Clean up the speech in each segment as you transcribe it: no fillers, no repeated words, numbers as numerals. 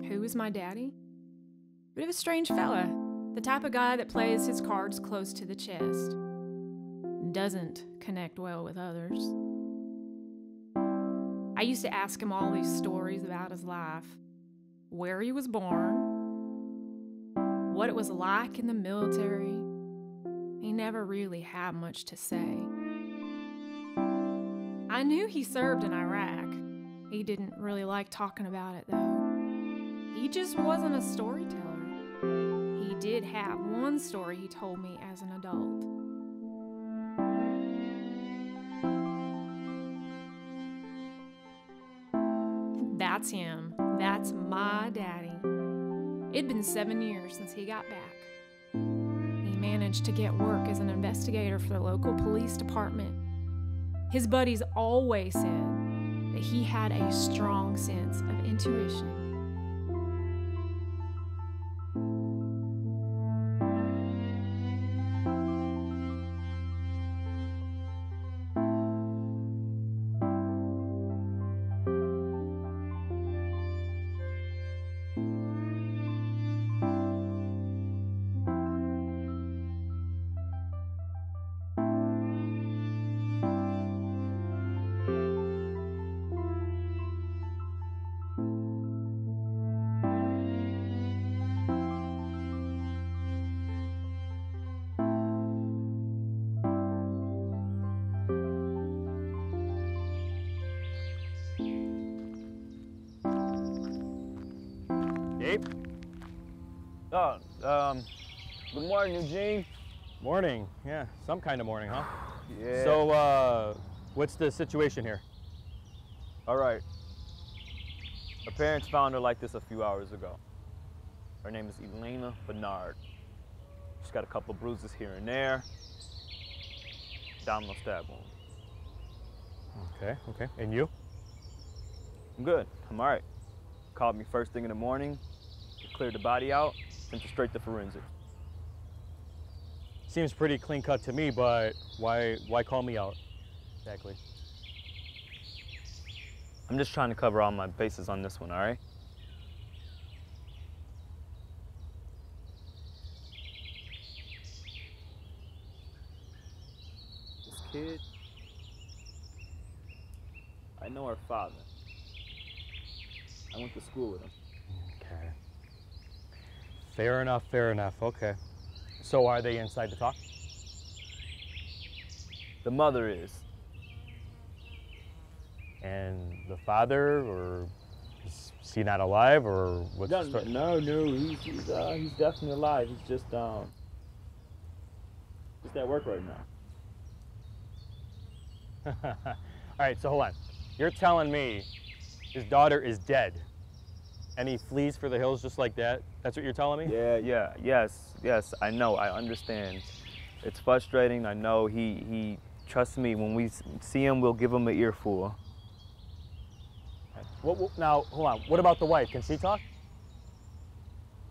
Who was my daddy? Bit of a strange fella, the type of guy that plays his cards close to the chest. Doesn't connect well with others. I used to ask him all these stories about his life, where he was born, what it was like in the military. He never really had much to say. I knew he served in Iraq. He didn't really like talking about it, though. He just wasn't a storyteller. He did have one story he told me as an adult. That's him. That's my daddy. It'd been 7 years since he got back. He managed to get work as an investigator for the local police department. His buddies always said that he had a strong sense of intuition. Gabe? Good morning, Eugene. Morning. Yeah, some kind of morning, huh? Yeah. So, what's the situation here? All right. Her parents found her like this a few hours ago. Her name is Elena Bernard. She's got a couple of bruises here and there. Abdominal stab wound. Okay. And you? I'm good. I'm all right. Called me first thing in the morning. Cleared the body out, sent it straight to forensics. Seems pretty clean cut to me, but why call me out exactly? I'm just trying to cover all my bases on this one, all right? This kid, I know her father. I went to school with him. Okay. Fair enough. Okay. So are they inside to talk? The mother is. And the father, or is he not alive, or what's the story? No, he's definitely alive. He's just at work right now. All right, so hold on. You're telling me his daughter is dead, and he flees for the hills just like that? That's what you're telling me? Yes, I know, I understand. It's frustrating, I know. He trust me, when we see him, we'll give him an earful. Now, hold on, what about the wife? Can she talk?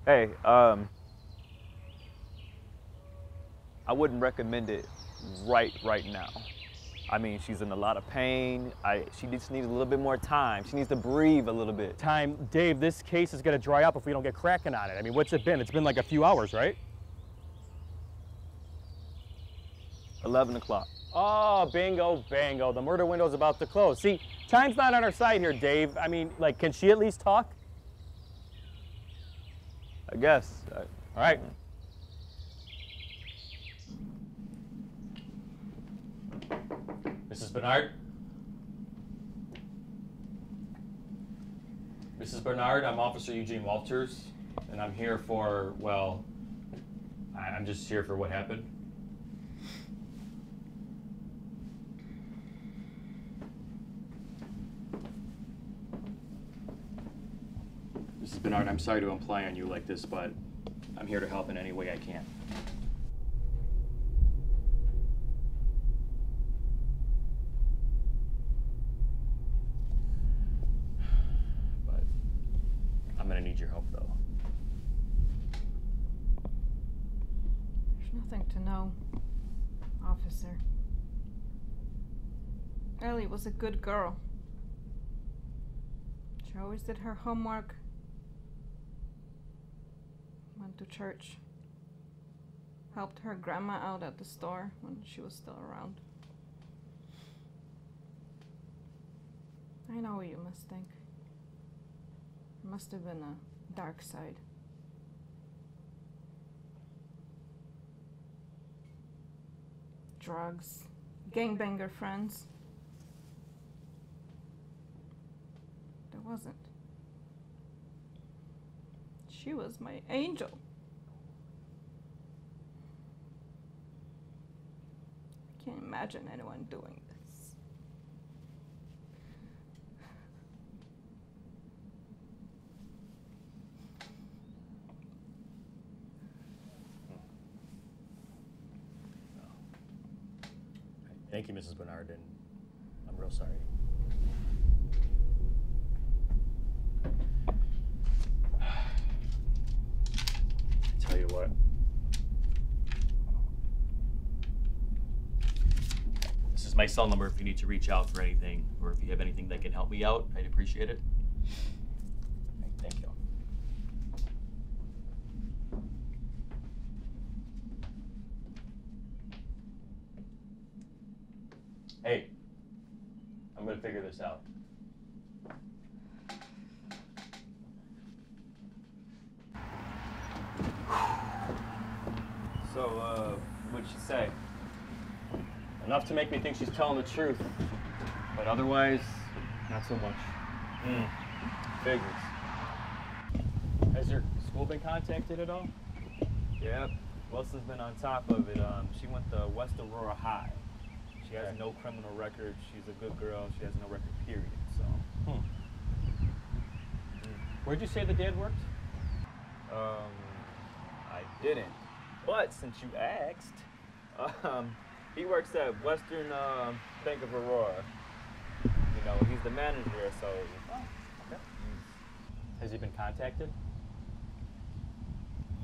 Hey, I wouldn't recommend it right now. I mean, she's in a lot of pain. She just needs a little bit more time. She needs to breathe a little bit. Time, Dave, this case is gonna dry up if we don't get cracking on it. I mean, what's it been? It's been like a few hours, right? 11 o'clock. Oh, bingo, bango. The murder window's about to close. See, time's not on our side here, Dave. I mean, like, can she at least talk? I guess. All right. Mrs. Bernard? Mrs. Bernard, I'm Officer Eugene Walters, and I'm here for, well, I'm just here for what happened. Mrs. Bernard, I'm sorry to imply on you like this, but I'm here to help in any way I can. But I'm gonna need your help, though. There's nothing to know, officer. Ellie was a good girl. She always did her homework. Went to church. Helped her grandma out at the store when she was still around. I know what you must think. It must have been a dark side. Drugs, gangbanger friends. There wasn't. She was my angel. I can't imagine anyone doing this. Thank you, Mrs. Bernard, and I'm real sorry. Tell you what. This is my cell number if you need to reach out for anything, or if you have anything that can help me out, I'd appreciate it. Thank you. Hey, I'm gonna figure this out. So, what'd she say? Enough to make me think she's telling the truth, but otherwise, not so much. Figures. Has your school been contacted at all? Yep. Wilson's been on top of it. She went to West Aurora High. She has no criminal record. She's a good girl. She has no record, period. So. Where'd you say the dad worked? I didn't. But since you asked, he works at Western Bank of Aurora. You know, he's the manager, so. Okay. Has he been contacted?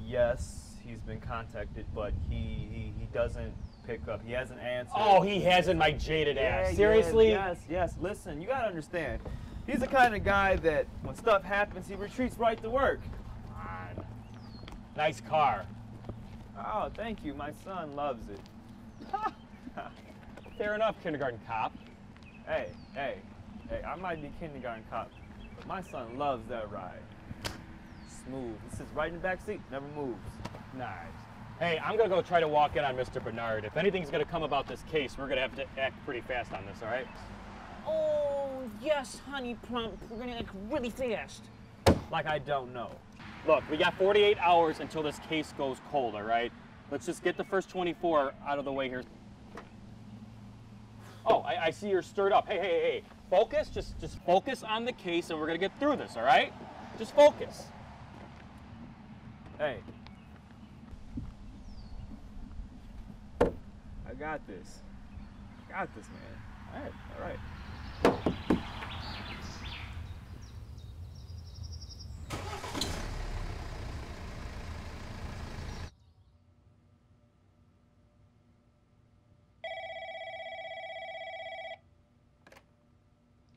Yes, he's been contacted, but he doesn't pick up. He hasn't answered. Oh, he hasn't, my jaded ass. Seriously? Yes. Listen, you gotta understand. He's the kind of guy that when stuff happens, he retreats right to work. Come on. Nice car. Oh, thank you. My son loves it. Fair enough, kindergarten cop. Hey, I might be kindergarten cop, but my son loves that ride. Smooth. He sits right in the back seat, never moves. Nice. Hey, I'm gonna go try to walk in on Mr. Bernard. If anything's gonna come about this case, we're gonna have to act pretty fast on this, all right? Oh, yes, honey plump. We're gonna act really fast. Like I don't know. Look, we got 48 hours until this case goes cold, all right? Let's just get the first 24 out of the way here. Oh, I see you're stirred up. Hey. Focus, just focus on the case and we're gonna get through this, all right? Just focus. Hey. I got this. Got this, man. All right.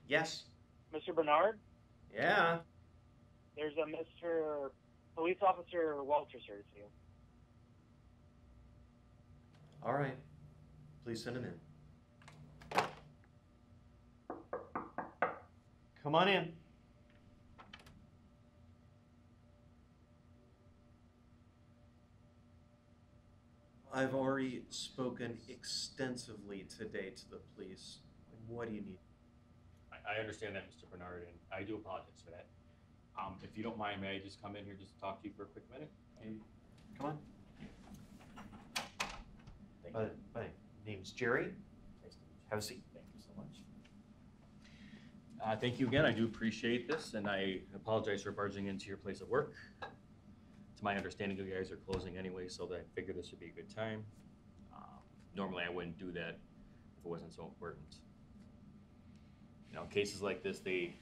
Yes. Mr. Bernard? Yeah. There's a Mr. Police Officer Walters here to see you. All right. Please send him in. Come on in. I've already spoken extensively today to the police. What do you need? I understand that, Mr. Bernard, and I do apologize for that. If you don't mind, may I just come in here just to talk to you for a quick minute? Come on. Thank you. My name's Jerry. Nice to meet you. Have a seat. Thank you so much. Thank you again. I do appreciate this, and I apologize for barging into your place of work. To my understanding, you guys are closing anyway, so I figured this would be a good time. Normally, I wouldn't do that if it wasn't so important. You know, cases like this, they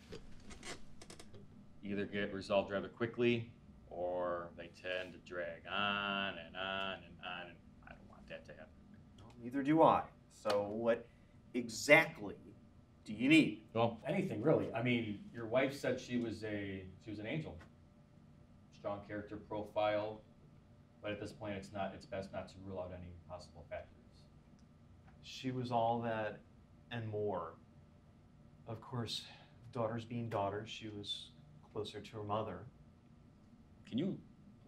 either get resolved rather quickly, or they tend to drag on and on and on, and I don't want that to happen. No, neither do I. So what exactly do you need? Well, anything really. I mean, your wife said she was an angel. Strong character profile, but at this point, it's best not to rule out any possible factors. She was all that and more. Of course, daughters being daughters, she was closer to her mother. Can you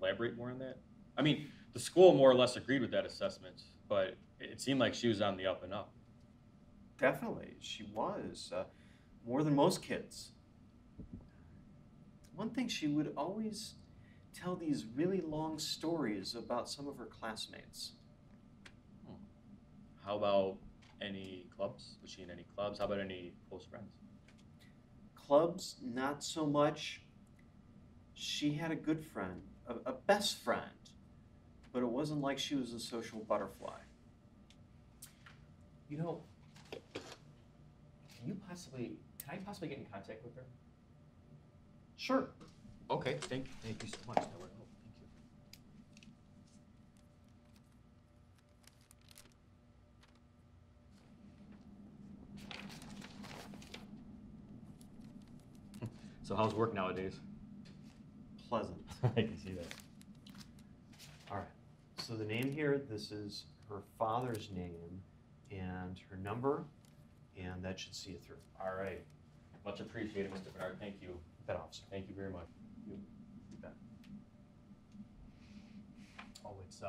elaborate more on that? I mean, the school more or less agreed with that assessment, but it seemed like she was on the up and up. Definitely, she was. More than most kids. One thing, she would always tell these really long stories about some of her classmates. How about any clubs? Was she in any clubs? How about any close friends? Clubs, not so much. She had a good friend, a best friend, but it wasn't like she was a social butterfly. You know, can I possibly get in contact with her? Sure. Okay, thank you so much. That would help. Thank you. So how's work nowadays? Pleasant. I can see that. All right. So the name here, this is her father's name and her number, and that should see it through. All right. Much appreciated, Mr. Bernard. Thank you. That officer. Thank you very much. You bet. Oh, it's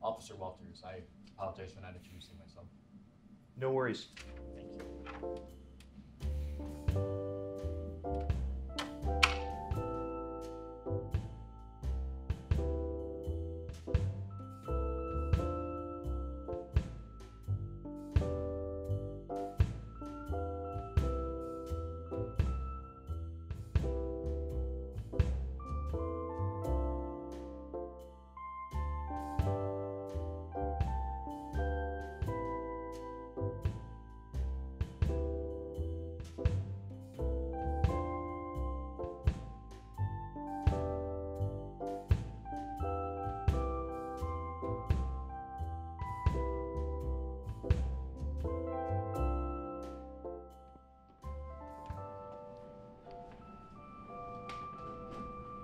Officer Walters. I apologize for not introducing myself. No worries. Thank you.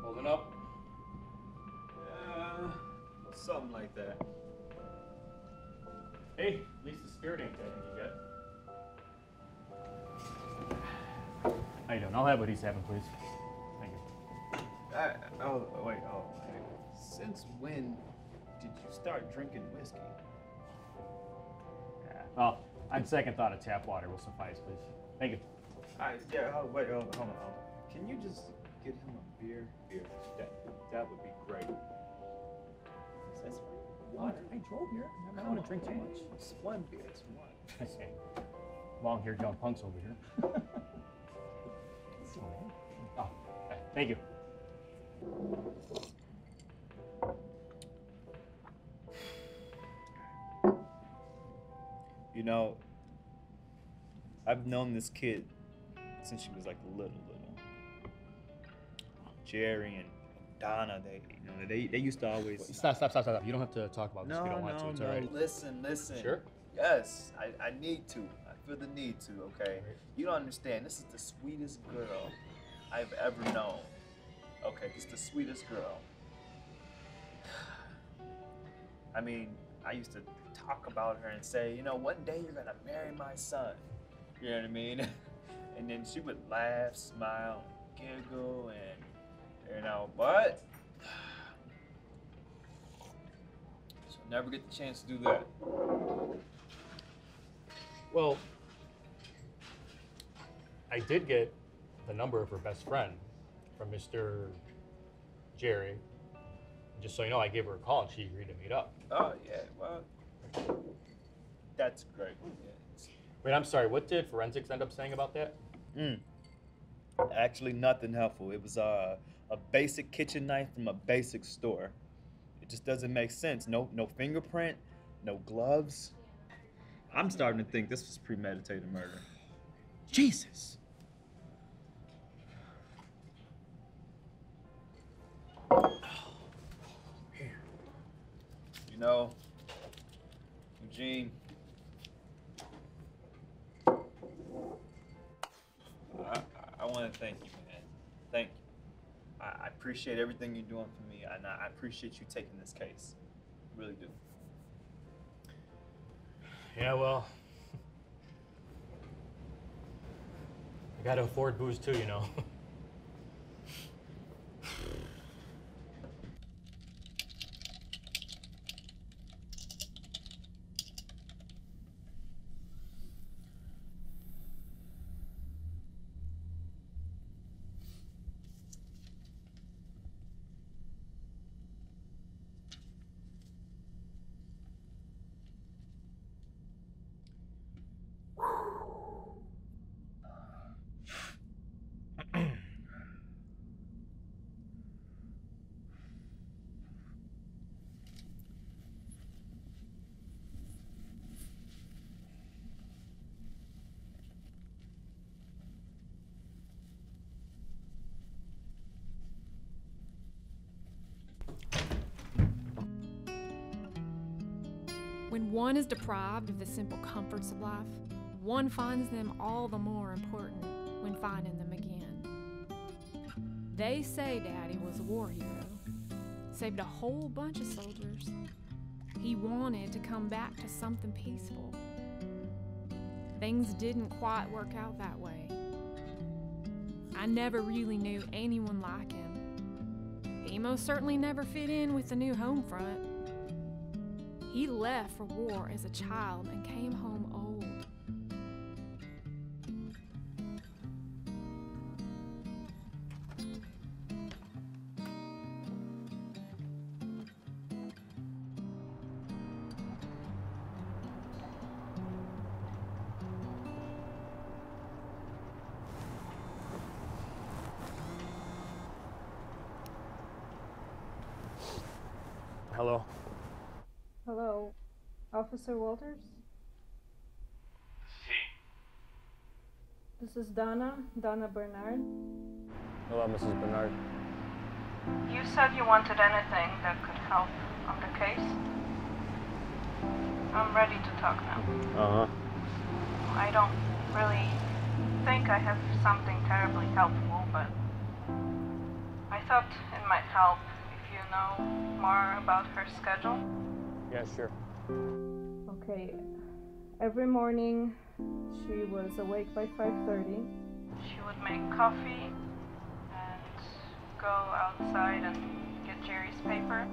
Holding up? Something like that. Hey, at least the spirit ain't dead you yet. How you doing? I'll have what he's having, please. Thank you. Wait. Since when did you start drinking whiskey? Yeah. Well, On second thought, a tap water will suffice, please. Thank you. Yeah, wait, hold on. Can you just get him a beer? Beer. That would be great. That's water. I drove here. I don't want to drink too much. It's one beer. It's one. Long-haired young punks over here. Oh, okay. Thank you. You know, I've known this kid since she was like little. Jerry and Donna, they used to always. Stop. You don't have to talk about this if you don't want to. It's all right. Listen. Sure. Yes, I need to. I feel the need to, okay? You don't understand. This is the sweetest girl I've ever known. Okay, it's the sweetest girl. I mean, I used to talk about her and say, you know, one day you're gonna marry my son. You know what I mean? And then she would laugh, smile, giggle, and, you know, but she'll never get the chance to do that. Well, I did get the number of her best friend from Mr. Jerry. Just so you know, I gave her a call and she agreed to meet up. Oh, yeah, well, that's great. Yeah. Wait, I'm sorry, what did forensics end up saying about that? Actually, nothing helpful. It was a basic kitchen knife from a basic store. It just doesn't make sense. No fingerprint, no gloves. I'm starting to think this was premeditated murder. Jesus. You know, Eugene, I want to thank you, man. Thank you. I appreciate everything you're doing for me, and I appreciate you taking this case. I really do. Yeah, well, I gotta afford booze too, you know. When one is deprived of the simple comforts of life, one finds them all the more important when finding them again. They say Daddy was a war hero, saved a whole bunch of soldiers. He wanted to come back to something peaceful. Things didn't quite work out that way. I never really knew anyone like him. He most certainly never fit in with the new home front. He left for war as a child and came home old. Hello? Hello, Officer Walters? This is Donna Bernard. Hello, Mrs. Bernard. You said you wanted anything that could help on the case. I'm ready to talk now. Uh-huh. I don't really think I have something terribly helpful, but I thought it might help if you know more about her schedule. Yeah, sure. Okay, every morning she was awake by 5:30. She would make coffee and go outside and get Jerry's paper.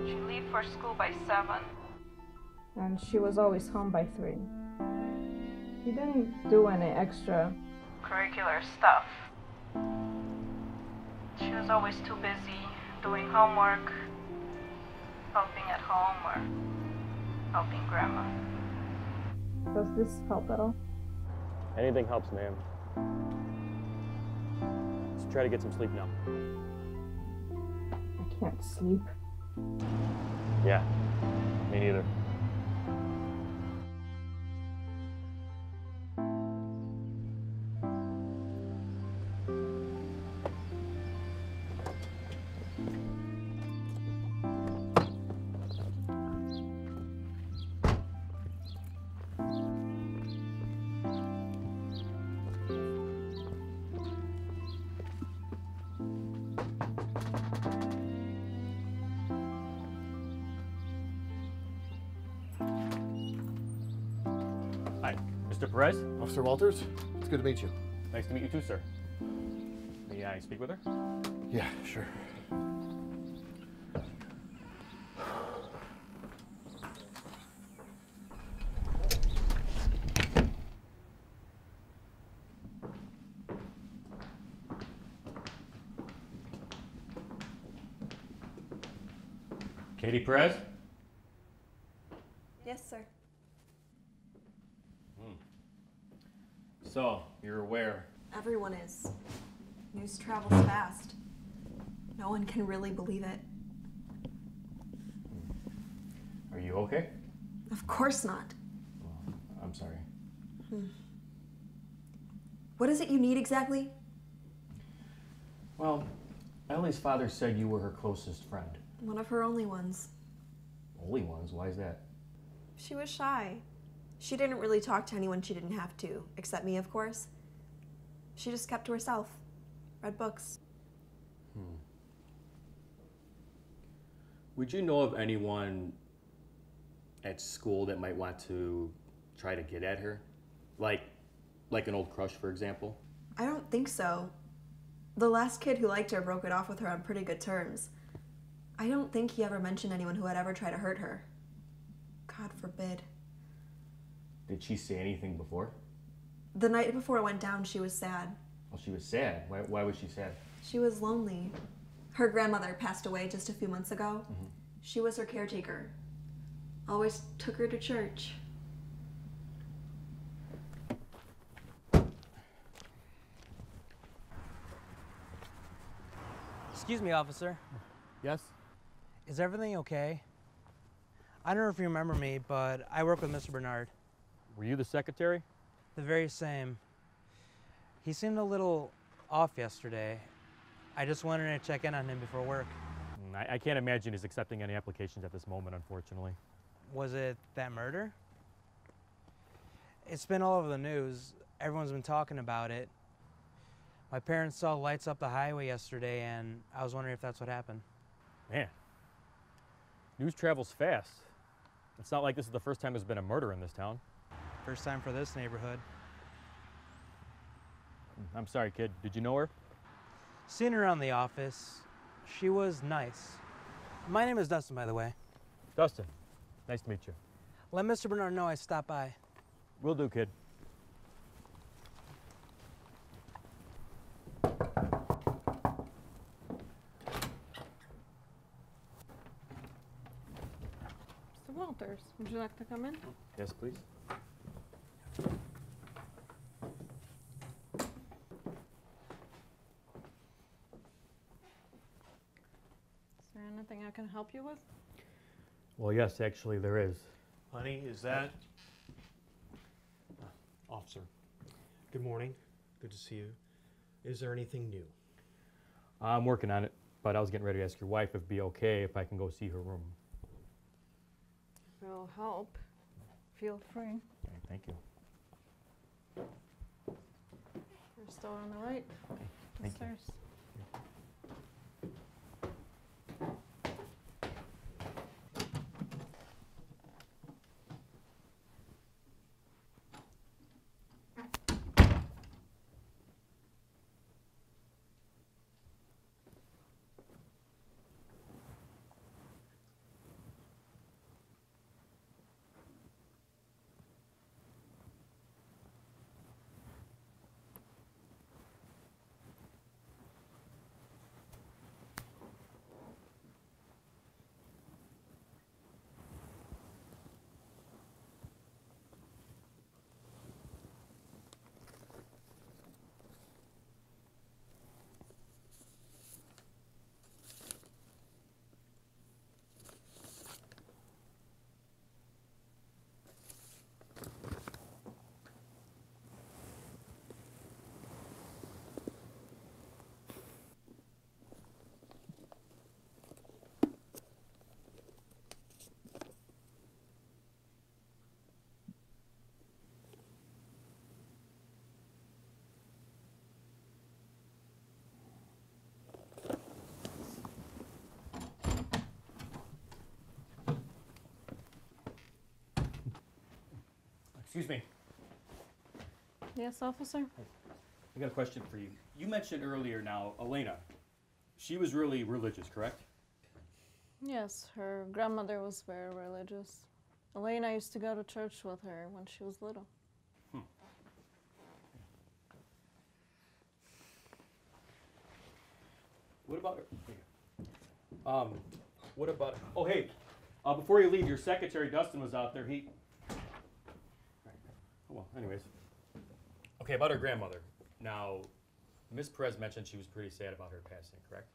She'd leave for school by 7. And she was always home by 3. He didn't do any extra curricular stuff. She was always too busy doing homework, helping at home, or helping Grandma. Does this help at all? Anything helps, ma'am. Let's try to get some sleep now. I can't sleep. Yeah, me neither. Hi, Mr. Perez. Officer Walters, it's good to meet you. Nice to meet you too, sir. May I speak with her? Yeah, sure. Katie Perez? Yes, sir. So, you're aware. Everyone is. News travels fast. No one can really believe it. Are you okay? Of course not. Well, I'm sorry. What is it you need exactly? Well, Ellie's father said you were her closest friend. One of her only ones. Only ones? Why is that? She was shy. She didn't really talk to anyone she didn't have to, except me, of course. She just kept to herself. Read books. Would you know of anyone at school that might want to try to get at her? Like an old crush, for example? I don't think so. The last kid who liked her broke it off with her on pretty good terms. I don't think he ever mentioned anyone who would ever try to hurt her. God forbid. Did she say anything before? The night before it went down, she was sad. Well, she was sad. Why was she sad? She was lonely. Her grandmother passed away just a few months ago. She was her caretaker. Always took her to church. Excuse me, officer. Yes? Is everything okay? I don't know if you remember me, but I work with Mr. Bernard. Were you the secretary? The very same. He seemed a little off yesterday. I just wanted to check in on him before work. I can't imagine he's accepting any applications at this moment, unfortunately. Was it that murder? It's been all over the news. Everyone's been talking about it. My parents saw lights up the highway yesterday, and I was wondering if that's what happened. Man, news travels fast. It's not like this is the first time there's been a murder in this town. First time for this neighborhood. I'm sorry, kid. Did you know her? Seen her around the office. She was nice. My name is Dustin, by the way. Dustin, nice to meet you. Let Mr. Bernard know I stopped by. Will do, kid. Mr. Walters, would you like to come in? Yes, please. Is there anything I can help you with? Well, yes, actually there is. Honey, is that... Officer, good morning. Good to see you. Is there anything new? I'm working on it, but I was getting ready to ask your wife if it'd be okay if I can go see her room. Will help. Feel free. Okay, thank you. First door on the right. Okay, thank you. Upstairs. Excuse me. Yes, officer? I got a question for you. You mentioned earlier now, Elena. She was really religious, correct? Yes, her grandmother was very religious. Elena used to go to church with her when she was little. What about what about, oh hey, before you leave, your secretary Dustin was out there. Oh, well, anyways. Okay, about her grandmother. Now, Miss Perez mentioned she was pretty sad about her passing, correct?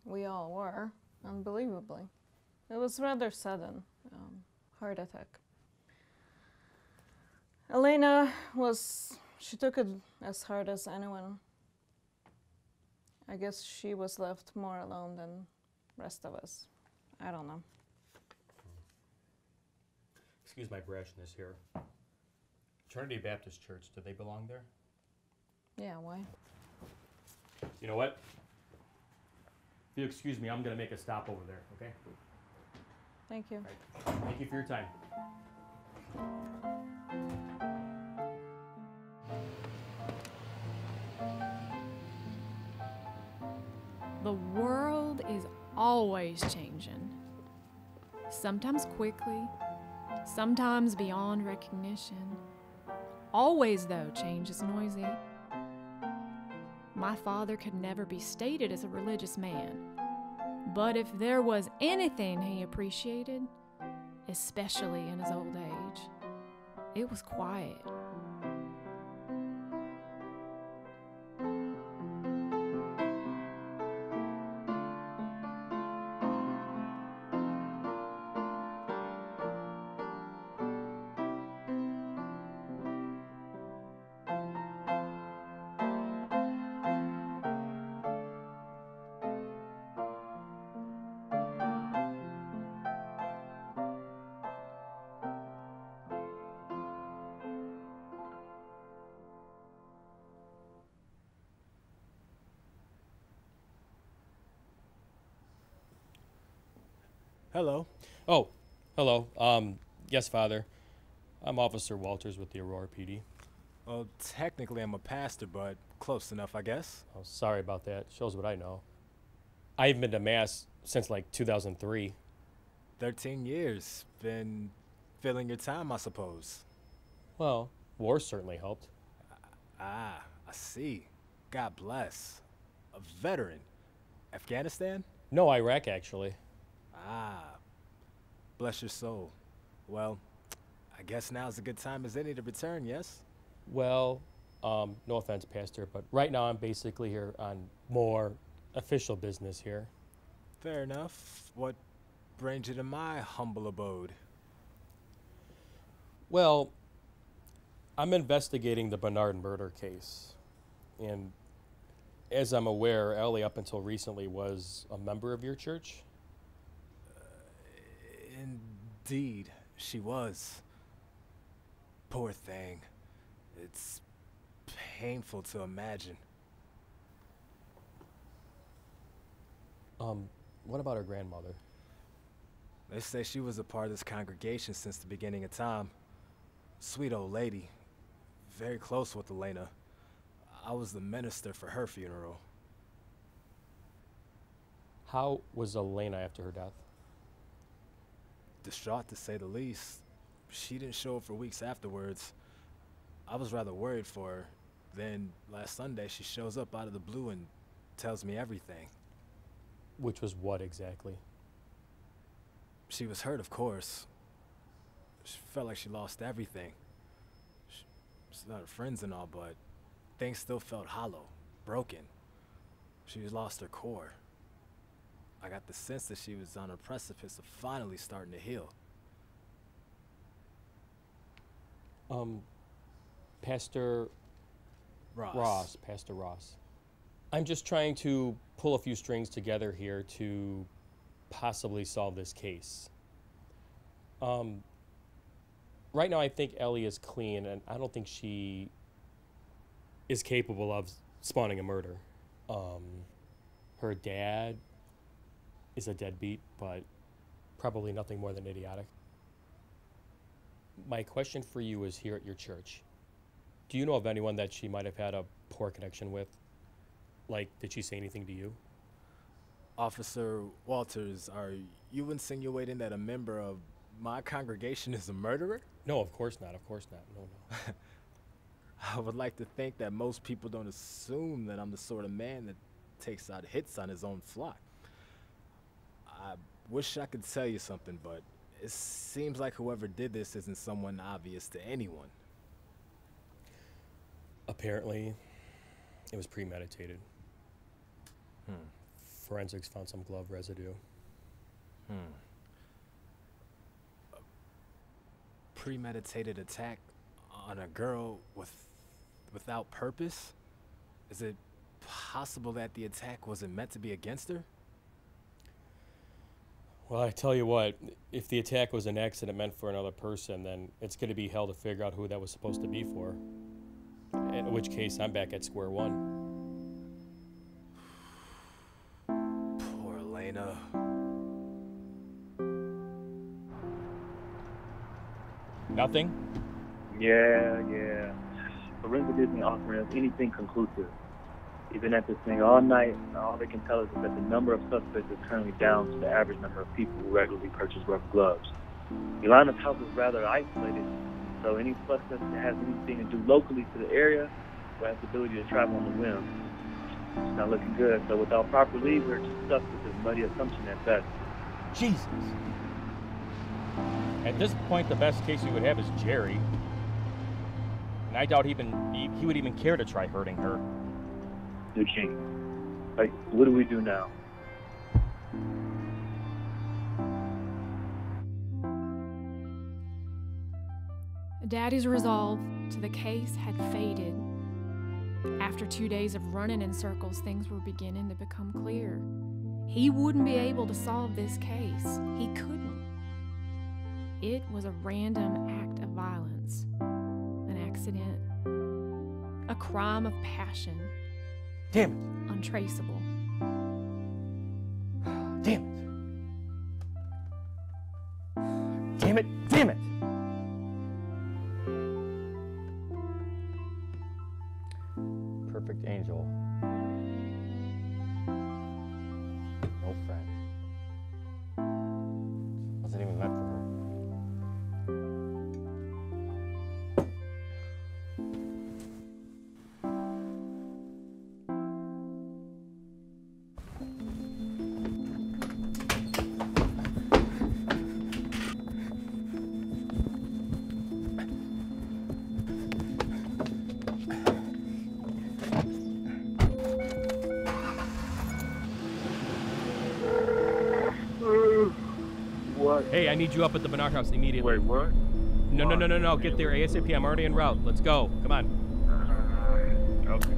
We all were, unbelievably. It was rather sudden, heart attack. Elena she took it as hard as anyone. I guess she was left more alone than rest of us. I don't know. Excuse my brashness here. Trinity Baptist Church, do they belong there? Yeah, why? You know what? If you excuse me, I'm going to make a stop over there, okay? Thank you. Right. Thank you for your time. The world is always changing. Sometimes quickly, sometimes beyond recognition. Always, though, change is noisy. My father could never be stated as a religious man, but if there was anything he appreciated, especially in his old age, it was quiet. Hello. Oh, hello. Yes, Father. I'm Officer Walters with the Aurora PD. Well, technically I'm a pastor, but close enough, I guess. Oh, sorry about that. Shows what I know. I haven't been to Mass since like 2003. 13 years. Been filling your time, I suppose. Well, war certainly helped. Ah, I see. God bless. A veteran. Afghanistan? No, Iraq, actually. Ah, bless your soul. Well, I guess now's a good time as any to return, yes? Well, no offense, Pastor, but right now I'm basically here on more official business here. Fair enough. What brings you to my humble abode? Well, I'm investigating the Bernard murder case. And as I'm aware, Ellie, up until recently, was a member of your church? Indeed, she was. Poor thing. It's painful to imagine. What about her grandmother? They say she was a part of this congregation since the beginning of time. Sweet old lady. Very close with Elena. I was the minister for her funeral. How was Elena after her death? Distraught, to say the least. She didn't show up for weeks afterwards. I was rather worried for her. Then, last Sunday, she shows up out of the blue and tells me everything. Which was what exactly? She was hurt, of course. She felt like she lost everything. She's not her friends and all, but things still felt hollow, broken. She had lost her core. I got the sense that she was on a precipice of finally starting to heal. Pastor Ross. Pastor Ross. I'm just trying to pull a few strings together here to possibly solve this case. Right now I think Ellie is clean, and I don't think she is capable of spawning a murder. Her dad is a deadbeat, but probably nothing more than idiotic. My question for you is here at your church. Do you know of anyone that she might have had a poor connection with? Like, did she say anything to you? Officer Walters, are you insinuating that a member of my congregation is a murderer? No, of course not. Of course not. No, no. I would like to think that most people don't assume that I'm the sort of man that takes out hits on his own flock. I wish I could tell you something, but it seems like whoever did this isn't someone obvious to anyone. Apparently, it was premeditated. Forensics found some glove residue. A premeditated attack on a girl without purpose? Is it possible that the attack wasn't meant to be against her? Well, I tell you what, if the attack was an accident meant for another person, then it's going to be hell to figure out who that was supposed to be for. In which case, I'm back at square one. Poor Elena. Nothing? Yeah. Forensic isn't offering us anything conclusive. Even at this thing all night, all they can tell us is that the number of suspects is currently down to the average number of people who regularly purchase rubber gloves. Yolana's house is rather isolated, so any suspect that has anything to do locally to the area will have the ability to travel on the whim. It's not looking good, so without proper leave, we're just stuck with this muddy assumption at best. Jesus. At this point, the best case we would have is Jerry. And I doubt he would even care to try hurting her. Eugene, like, what do we do now? Daddy's resolve to the case had faded. After 2 days of running in circles, things were beginning to become clear. He wouldn't be able to solve this case. He couldn't. It was a random act of violence, an accident, a crime of passion. Damn it. Untraceable. Damn it. Damn it. Damn it. Perfect angel. No friend. Wasn't even meant for her. Hey, I need you up at the Bernard house immediately. Wait, what? No. Get there ASAP. I'm already en route. Let's go. Come on. Okay.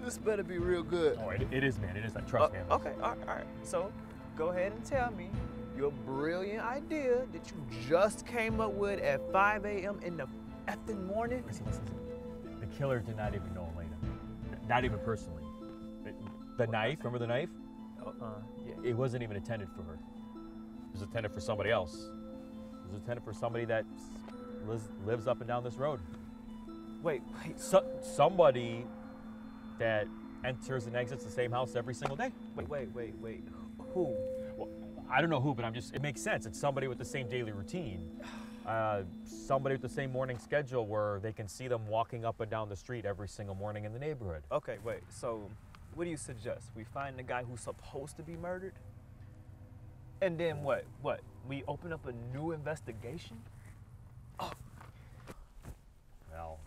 This better be real good. Oh, it is, man. It is. Trust me. Okay, all right. So, go ahead and tell me your brilliant idea that you just came up with at 5 a.m. in the effing morning. Listen. The killer did not even know Elena. Not even personally. The knife, remember the knife? Yeah. It wasn't even intended for her. It was intended for somebody else. It was intended for somebody that lives up and down this road. Wait. Somebody that enters and exits the same house every single day. Wait. Who? Well, I don't know who, but it makes sense. It's somebody with the same daily routine. Somebody with the same morning schedule where they can see them walking up and down the street every single morning in the neighborhood. Okay, wait. So, what do you suggest? We find the guy who's supposed to be murdered? And then what? we open up a new investigation? Oh. Well.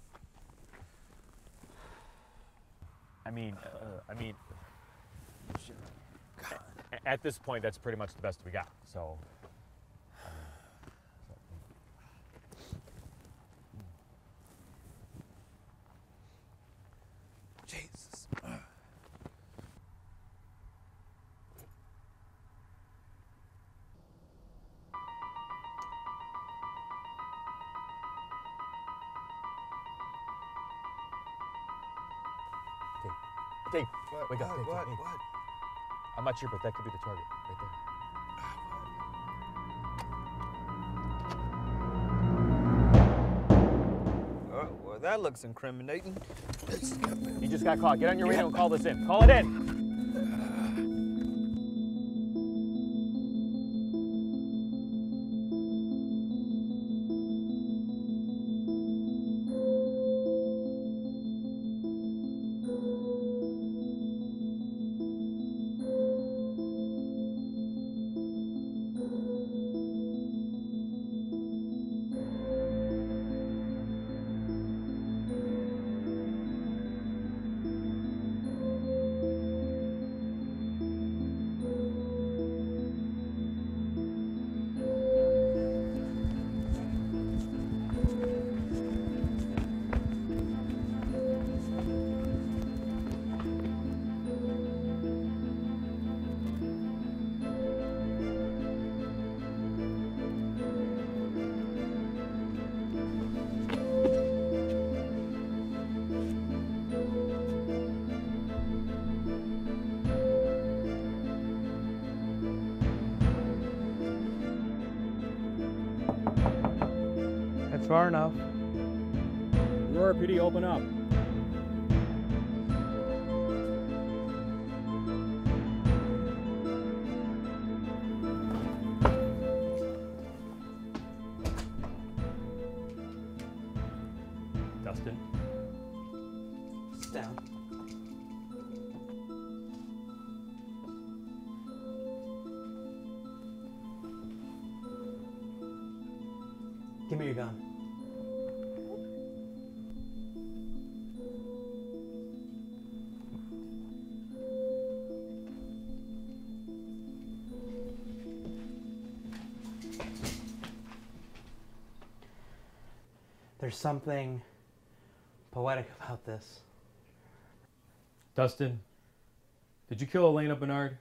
I mean, at this point, that's pretty much the best we got. So. Jesus. Dave, wake up, What? Dave, What? Dave. What? I'm not sure, but that could be the target right there. Well, that looks incriminating. He just got caught. Get on your radio and call this in. Call it in. That's far enough. Aurora PD, open up. Dustin. Sit down. Give me your gun. There's something poetic about this. Dustin, did you kill Elena Bernard?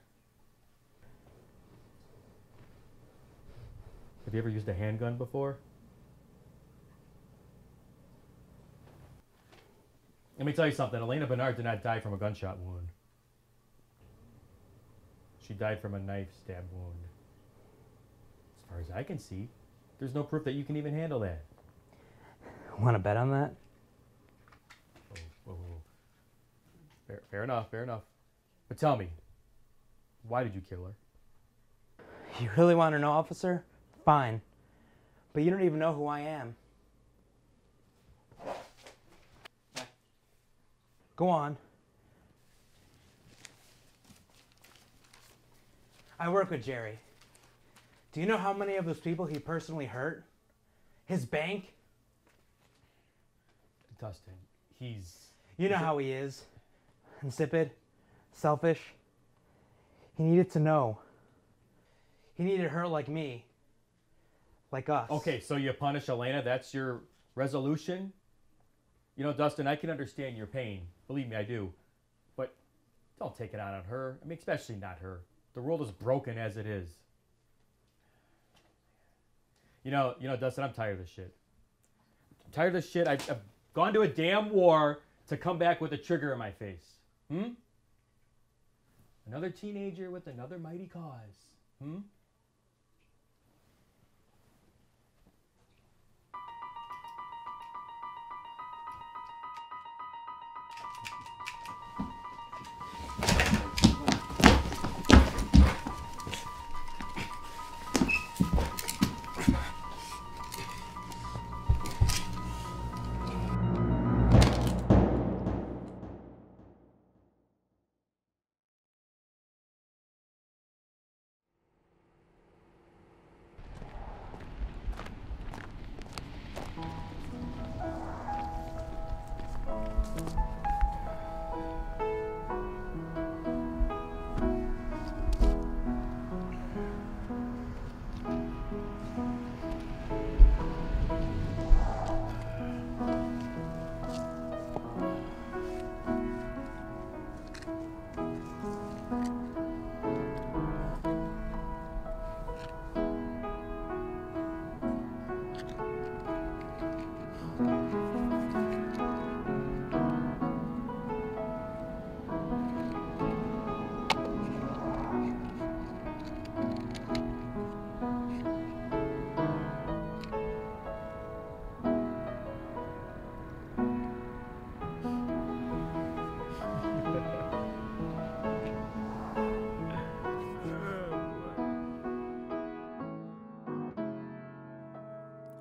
Have you ever used a handgun before? Let me tell you something. Elena Bernard did not die from a gunshot wound. She died from a knife stab wound. As far as I can see, there's no proof that you can even handle that. Want to bet on that? Whoa. Fair enough. But tell me, why did you kill her? You really want to know, officer? Fine. But you don't even know who I am. Go on. I work with Jerry. Do you know how many of those people he personally hurt? His bank? Dustin, he's... You know how he is. Insipid. Selfish. He needed to know. He needed her like me. Like us. Okay, so you punish Elena, that's your resolution? You know, Dustin, I can understand your pain. Believe me, I do. But don't take it out on her. I mean, especially not her. The world is broken as it is. You know, Dustin, I'm tired of this shit. I'm tired of this shit. I've gone to a damn war to come back with a trigger in my face. Another teenager with another mighty cause.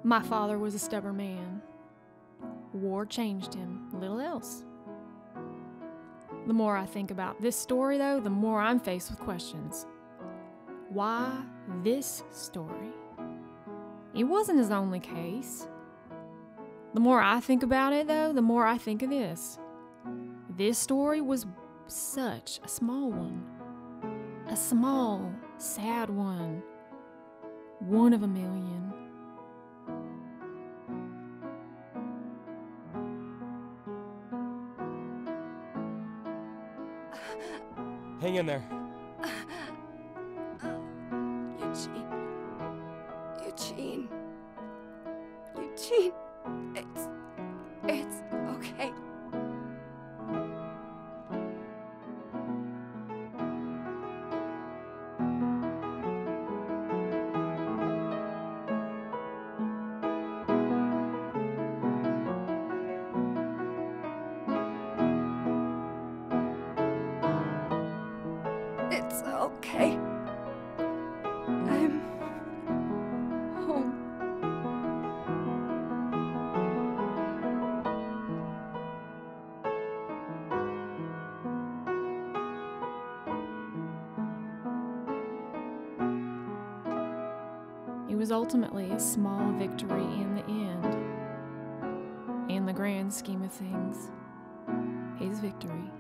My father was a stubborn man. War changed him, little else. The more I think about this story, though, the more I'm faced with questions. Why this story? It wasn't his only case. The more I think about it, though, the more I think of this. This story was such a small one. A small, sad one. One of a million. Hang in there. Eugene. It's okay. It's okay. I'm home. It was ultimately a small victory in the end. In the grand scheme of things, his victory.